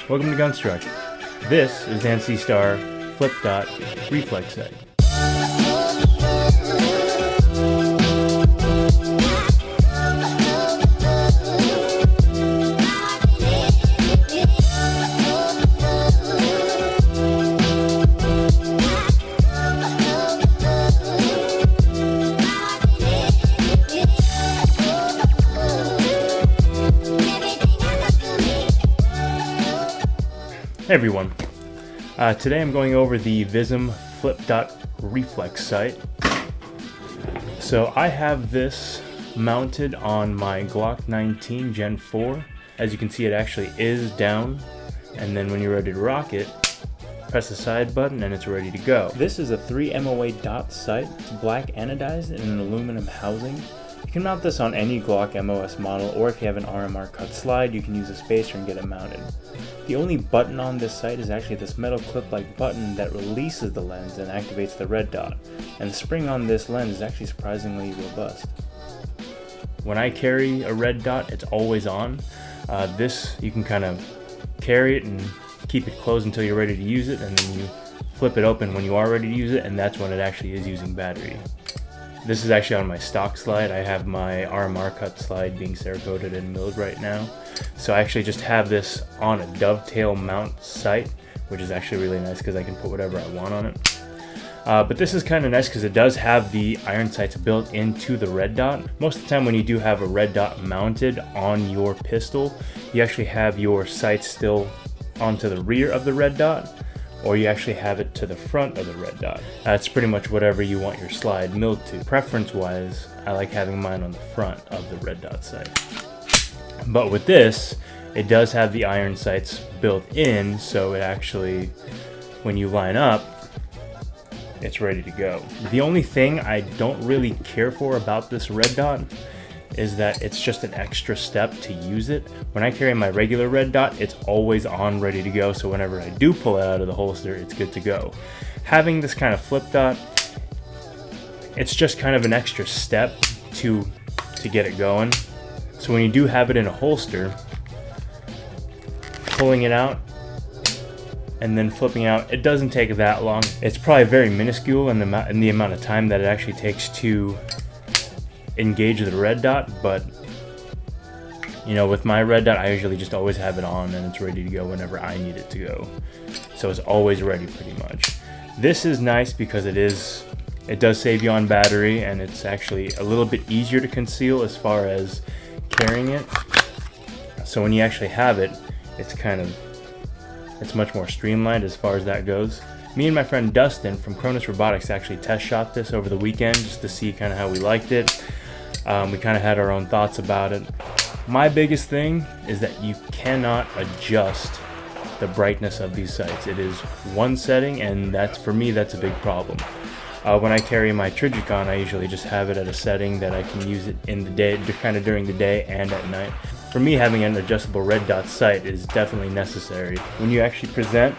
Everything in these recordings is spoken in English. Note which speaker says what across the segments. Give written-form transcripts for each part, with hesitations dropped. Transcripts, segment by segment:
Speaker 1: Welcome to Gunstruck. This is the NC Star Flip Dot Reflex Sight. Hey everyone, today I'm going over the VISM Flip Dot Reflex Sight. So I have this mounted on my Glock 19 Gen 4. As you can see, it actually is down, and then when you're ready to rock it, press the side button and it's ready to go. This is a 3 MOA dot sight. It's black anodized in an aluminum housing. You can mount this on any Glock MOS model, or if you have an RMR cut slide, you can use a spacer and get it mounted. The only button on this sight is actually this metal clip-like button that releases the lens and activates the red dot. And the spring on this lens is actually surprisingly robust. When I carry a red dot, it's always on. This, you can kind of carry it and keep it closed until you're ready to use it, and then you flip it open when you are ready to use it, and that's when it actually is using battery. This is actually on my stock slide. I have my RMR cut slide being Cerakoted and milled right now. So I actually just have this on a dovetail mount sight, which is actually really nice because I can put whatever I want on it. But this is kind of nice because it does have the iron sights built into the red dot. Most of the time when you do have a red dot mounted on your pistol, you actually have your sights still onto the rear of the red dot, or you actually have it to the front of the red dot. It's pretty much whatever you want your slide milled to. Preference-wise, I like having mine on the front of the red dot sight. But with this, it does have the iron sights built in, so it actually, when you line up, it's ready to go. The only thing I don't really care for about this red dot is that it's just an extra step to use it. When I carry my regular red dot, it's always on, ready to go, so whenever I do pull it out of the holster, it's good to go. Having this kind of flip dot, it's just kind of an extra step to get it going. So when you do have it in a holster, pulling it out and then flipping out, it doesn't take that long. It's probably very minuscule in the amount of time that it actually takes to engage the red dot, but you know, with my red dot, I usually just always have it on and it's ready to go whenever I need it to go. So it's always ready pretty much. This is nice because it does save you on battery, and it's actually a little bit easier to conceal as far as carrying it. So when you actually have it, it's much more streamlined as far as that goes. Me and my friend Dustin from Cronus Robotics actually test shot this over the weekend just to see kind of how we liked it. We kind of had our own thoughts about it. My biggest thing is that you cannot adjust the brightness of these sights. It is one setting, and for me, that's a big problem. When I carry my Trigicon, I usually just have it at a setting that I can use it in the day, kind of during the day and at night. For me, having an adjustable red dot sight is definitely necessary. When you actually present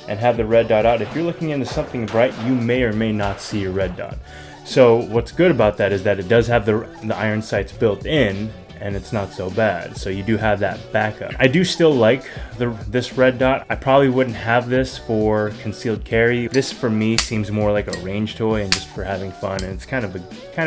Speaker 1: and have the red dot out, if you're looking into something bright, you may or may not see your red dot. So what's good about that is that it does have the iron sights built in, and it's not so bad. So you do have that backup. I do still like this red dot. I probably wouldn't have this for concealed carry. This for me seems more like a range toy and just for having fun, and it's kind of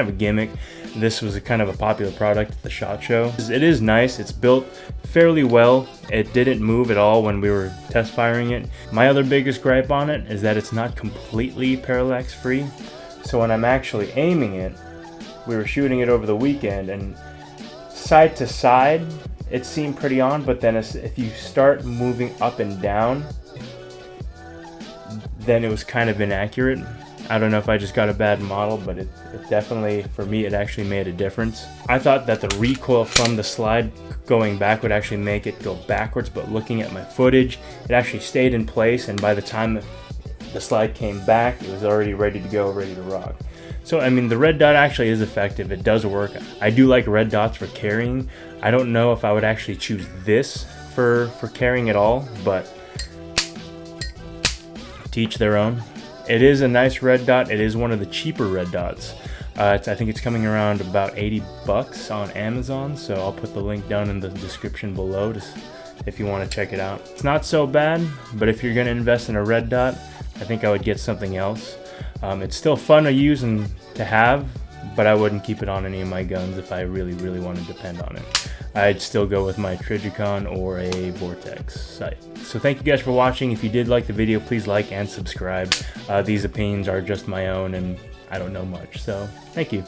Speaker 1: a gimmick. This was kind of a popular product at the SHOT Show. It is nice. It's built fairly well. It didn't move at all when we were test firing it. My other biggest gripe on it is that it's not completely parallax free. So when I'm actually aiming it, we were shooting it over the weekend, and side to side, it seemed pretty on, but then if you start moving up and down, then it was kind of inaccurate. I don't know if I just got a bad model, but it definitely, for me, it actually made a difference. I thought that the recoil from the slide going back would actually make it go backwards, but looking at my footage, it actually stayed in place, and by the time the slide came back, it was already ready to go, ready to rock. So, I mean, the red dot actually is effective. It does work. I do like red dots for carrying. I don't know if I would actually choose this for carrying at all, but to each their own. It is a nice red dot. It is one of the cheaper red dots. I think it's coming around about $80 on Amazon, so I'll put the link down in the description below to if you want to check it out. It's not so bad, but if you're going to invest in a red dot, I think I would get something else. It's still fun to use and to have, but I wouldn't keep it on any of my guns if I really want to depend on it. I'd still go with my Trijicon or a Vortex sight. So thank you guys for watching. If you did like the video, please like and subscribe. These opinions are just my own and I don't know much, so thank you.